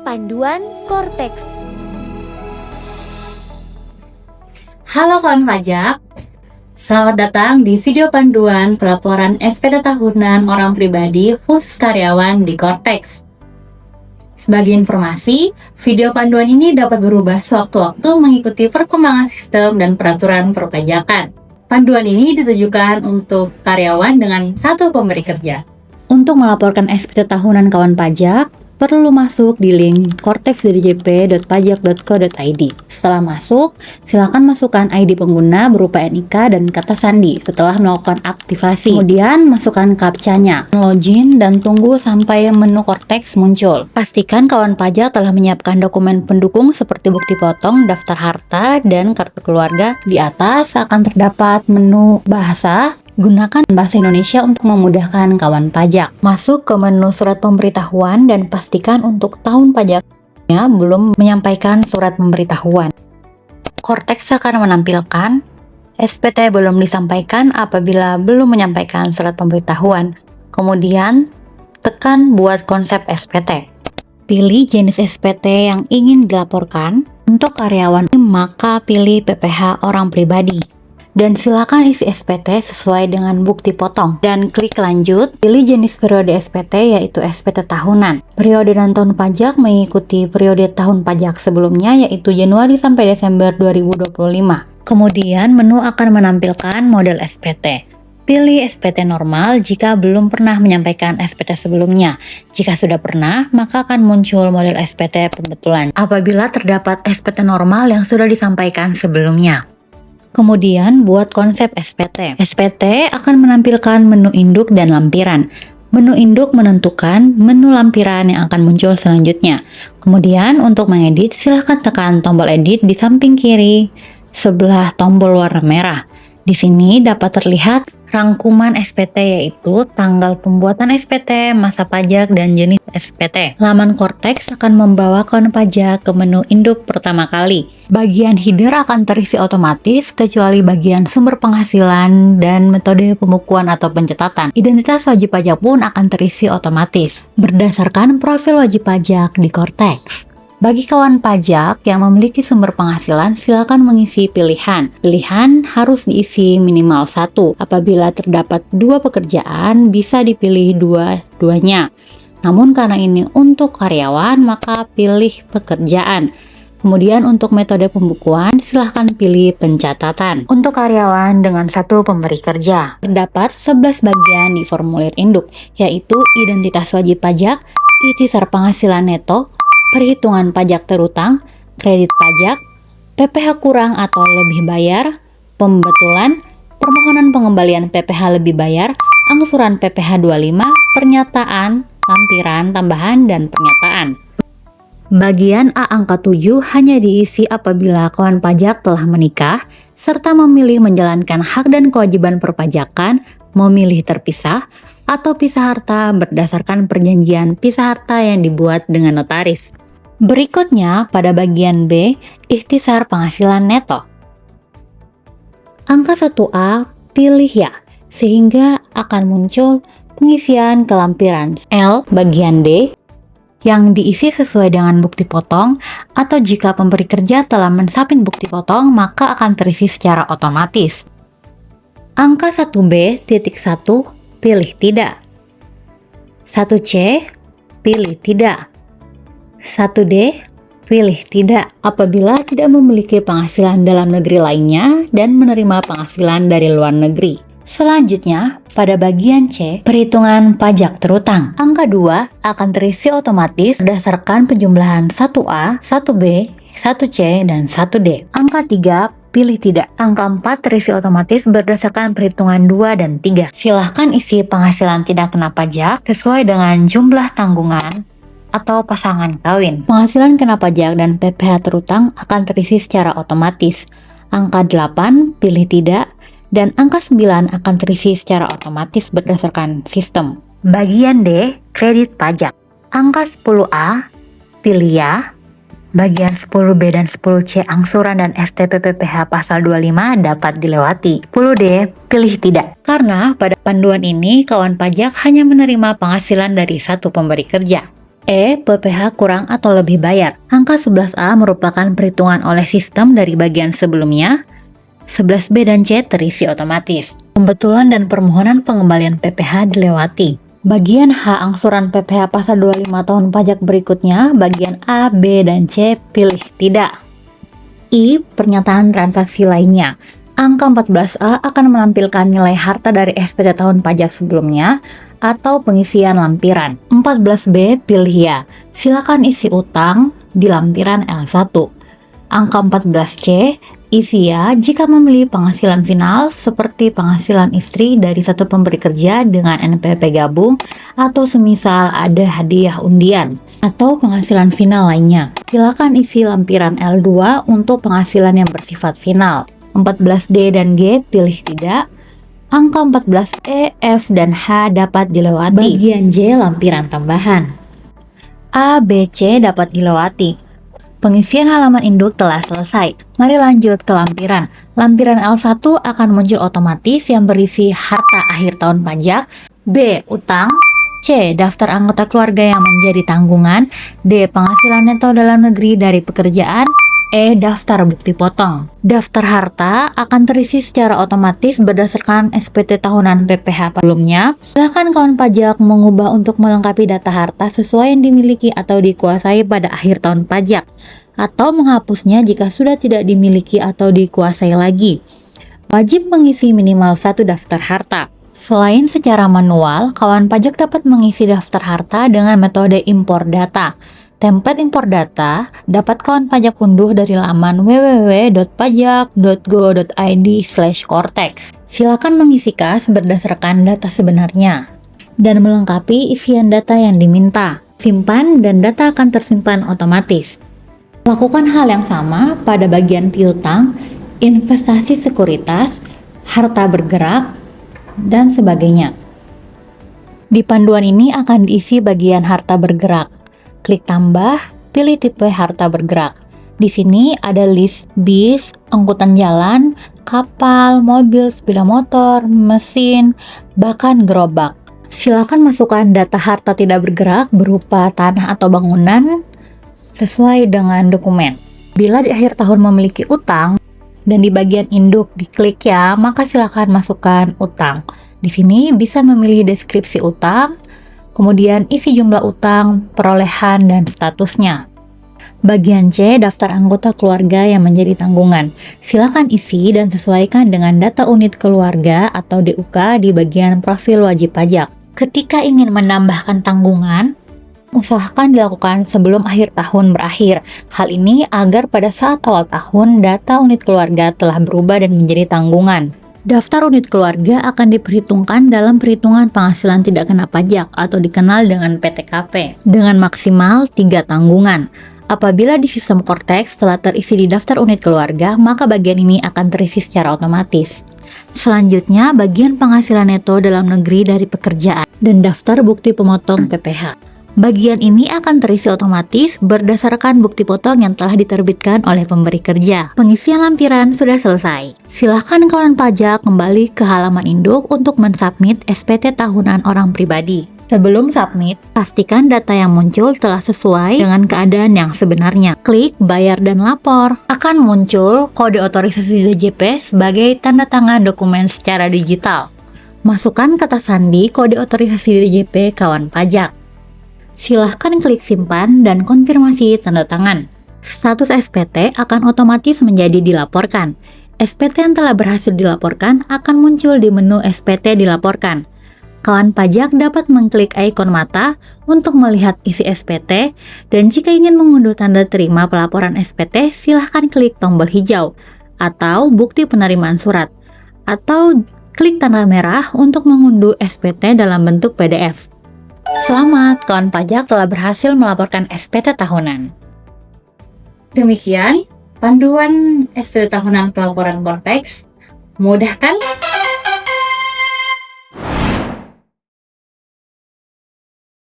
Panduan Korteks. Halo kawan pajak, selamat datang di video panduan pelaporan SPT tahunan orang pribadi khusus karyawan di Korteks. Sebagai informasi, video panduan ini dapat berubah sewaktu-waktu mengikuti perkembangan sistem dan peraturan perpajakan. Panduan ini ditujukan untuk karyawan dengan satu pemberi kerja. Untuk melaporkan SPT tahunan kawan pajak, perlu masuk di link korteks.djp.pajak.co.id. Setelah masuk, silakan masukkan ID pengguna berupa NIK dan kata sandi setelah melakukan aktivasi. Kemudian, masukkan captcha-nya, login, dan tunggu sampai menu Korteks muncul. Pastikan kawan pajak telah menyiapkan dokumen pendukung seperti bukti potong, daftar harta, dan kartu keluarga. Di atas akan terdapat menu bahasa. Gunakan bahasa Indonesia untuk memudahkan kawan pajak. Masuk ke menu surat pemberitahuan dan pastikan untuk tahun pajaknya belum menyampaikan surat pemberitahuan. Korteks akan menampilkan SPT belum disampaikan apabila belum menyampaikan surat pemberitahuan. Kemudian, tekan buat konsep SPT. Pilih jenis SPT yang ingin dilaporkan. Untuk karyawan, maka pilih PPh orang pribadi. Dan silakan isi SPT sesuai dengan bukti potong. Dan klik lanjut, pilih jenis periode SPT yaitu SPT tahunan. Periode dan tahun pajak mengikuti periode tahun pajak sebelumnya yaitu Januari sampai Desember 2025. Kemudian menu akan menampilkan model SPT. Pilih SPT normal jika belum pernah menyampaikan SPT sebelumnya. Jika sudah pernah, maka akan muncul model SPT pembetulan apabila terdapat SPT normal yang sudah disampaikan sebelumnya. Kemudian buat konsep SPT. SPT akan menampilkan menu induk dan lampiran. Menu induk menentukan menu lampiran yang akan muncul selanjutnya. Kemudian untuk mengedit, silahkan tekan tombol edit di samping kiri sebelah tombol warna merah. Di sini dapat terlihat rangkuman SPT yaitu tanggal pembuatan SPT, masa pajak, dan jenis SPT. Laman Korteks akan membawa kawan pajak ke menu induk pertama kali. Bagian header akan terisi otomatis kecuali bagian sumber penghasilan dan metode pembukuan atau pencatatan. Identitas wajib pajak pun akan terisi otomatis berdasarkan profil wajib pajak di Korteks. Bagi kawan pajak yang memiliki sumber penghasilan, silakan mengisi pilihan. Pilihan harus diisi minimal 1. Apabila terdapat 2 pekerjaan, bisa dipilih dua-duanya. Namun karena ini untuk karyawan, maka pilih pekerjaan. Kemudian untuk metode pembukuan, silahkan pilih pencatatan. Untuk karyawan dengan 1 pemberi kerja, terdapat 11 bagian di formulir induk, yaitu identitas wajib pajak, ikhtisar penghasilan neto, perhitungan pajak terutang, kredit pajak, PPh kurang atau lebih bayar, pembetulan, permohonan pengembalian PPh lebih bayar, angsuran PPh 25, pernyataan, lampiran, tambahan, dan pernyataan. Bagian A angka 7 hanya diisi apabila kawan pajak telah menikah, serta memilih menjalankan hak dan kewajiban perpajakan, memilih terpisah, atau pisah harta berdasarkan perjanjian pisah harta yang dibuat dengan notaris. Berikutnya, pada bagian B, ikhtisar penghasilan neto. Angka 1A, pilih ya, sehingga akan muncul pengisian kelampiran. L, bagian D, yang diisi sesuai dengan bukti potong, atau jika pemberi kerja telah mensubmit bukti potong, maka akan terisi secara otomatis. Angka 1B, titik 1, pilih tidak. 1C, pilih tidak. 1D, pilih tidak apabila tidak memiliki penghasilan dalam negeri lainnya dan menerima penghasilan dari luar negeri. Selanjutnya, pada bagian C, perhitungan pajak terutang. Angka 2 akan terisi otomatis berdasarkan penjumlahan 1A, 1B, 1C, dan 1D. Angka 3, pilih tidak. Angka 4 terisi otomatis berdasarkan perhitungan 2 dan 3. Silahkan isi penghasilan tidak kena pajak sesuai dengan jumlah tanggungan atau pasangan kawin. Penghasilan kena pajak dan PPh terutang akan terisi secara otomatis. Angka 8 pilih tidak dan angka 9 akan terisi secara otomatis berdasarkan sistem. Bagian D, kredit pajak. Angka 10A pilih ya. Bagian 10B dan 10C angsuran dan STP PPh pasal 25 dapat dilewati. 10D pilih tidak. Karena pada panduan ini kawan pajak hanya menerima penghasilan dari 1 pemberi kerja. PPh kurang atau lebih bayar. Angka 11A merupakan perhitungan oleh sistem dari bagian sebelumnya. 11B dan C terisi otomatis. Pembetulan dan permohonan pengembalian PPh dilewati. Bagian H angsuran PPh pasal 25 tahun pajak berikutnya, bagian A, B, dan C pilih tidak. I. Pernyataan transaksi lainnya. Angka 14A akan menampilkan nilai harta dari SPT tahun pajak sebelumnya atau pengisian lampiran. 14B pilih ya. Silakan isi utang di lampiran L1. Angka 14C isi ya jika memilih penghasilan final seperti penghasilan istri dari satu pemberi kerja dengan NPP gabung atau semisal ada hadiah undian atau penghasilan final lainnya. Silakan isi lampiran L2 untuk penghasilan yang bersifat final. 14D dan G pilih tidak. Angka 14E, F, dan H dapat dilewati. Bagian J lampiran tambahan. A, B, C dapat dilewati. Pengisian halaman induk telah selesai. Mari lanjut ke lampiran. Lampiran L1 akan muncul otomatis yang berisi harta akhir tahun pajak. B. Utang. C. Daftar anggota keluarga yang menjadi tanggungan. D. Penghasilan neto dalam negeri dari pekerjaan. E. Daftar bukti potong. Daftar harta akan terisi secara otomatis berdasarkan SPT tahunan PPh sebelumnya. Silakan kawan pajak mengubah untuk melengkapi data harta sesuai yang dimiliki atau dikuasai pada akhir tahun pajak, atau menghapusnya jika sudah tidak dimiliki atau dikuasai lagi. Wajib mengisi minimal satu daftar harta. Selain secara manual, kawan pajak dapat mengisi daftar harta dengan metode impor data. Template impor data dapat kawan pajak unduh dari laman www.pajak.go.id/cortex. Silakan mengisi kas berdasarkan data sebenarnya dan melengkapi isian data yang diminta. Simpan dan data akan tersimpan otomatis. Lakukan hal yang sama pada bagian piutang, investasi sekuritas, harta bergerak, dan sebagainya. Di panduan ini akan diisi bagian harta bergerak. Klik tambah, pilih tipe harta bergerak. Di sini ada list bis, angkutan jalan, kapal, mobil, sepeda motor, mesin, bahkan gerobak. Silakan masukkan data harta tidak bergerak berupa tanah atau bangunan sesuai dengan dokumen. Bila di akhir tahun memiliki utang dan di bagian induk diklik ya, maka silakan masukkan utang. Di sini bisa memilih deskripsi utang, kemudian isi jumlah utang, perolehan, dan statusnya. Bagian C, daftar anggota keluarga yang menjadi tanggungan. Silakan isi dan sesuaikan dengan data unit keluarga atau DUK di bagian profil wajib pajak. Ketika ingin menambahkan tanggungan, usahakan dilakukan sebelum akhir tahun berakhir. Hal ini agar pada saat awal tahun data unit keluarga telah berubah dan menjadi tanggungan. Daftar unit keluarga akan diperhitungkan dalam perhitungan penghasilan tidak kena pajak atau dikenal dengan PTKP dengan maksimal 3 tanggungan. Apabila di sistem Cortex telah terisi di daftar unit keluarga, maka bagian ini akan terisi secara otomatis. Selanjutnya, bagian penghasilan neto dalam negeri dari pekerjaan dan daftar bukti pemotong PPh. Bagian ini akan terisi otomatis berdasarkan bukti potong yang telah diterbitkan oleh pemberi kerja. Pengisian lampiran sudah selesai. Silahkan kawan pajak kembali ke halaman induk untuk mensubmit SPT tahunan orang pribadi. Sebelum submit, pastikan data yang muncul telah sesuai dengan keadaan yang sebenarnya. Klik bayar dan lapor. Akan muncul kode otorisasi DJP sebagai tanda tangan dokumen secara digital. Masukkan kata sandi kode otorisasi DJP kawan pajak. Silahkan klik simpan dan konfirmasi tanda tangan. Status SPT akan otomatis menjadi dilaporkan. SPT yang telah berhasil dilaporkan akan muncul di menu SPT dilaporkan. Kawan pajak dapat mengklik ikon mata untuk melihat isi SPT, dan jika ingin mengunduh tanda terima pelaporan SPT, silahkan klik tombol hijau atau bukti penerimaan surat, atau klik tanda merah untuk mengunduh SPT dalam bentuk PDF. Selamat, kawan pajak telah berhasil melaporkan SPT tahunan. Demikian panduan SPT tahunan pelaporan Cortex. Mudah kan?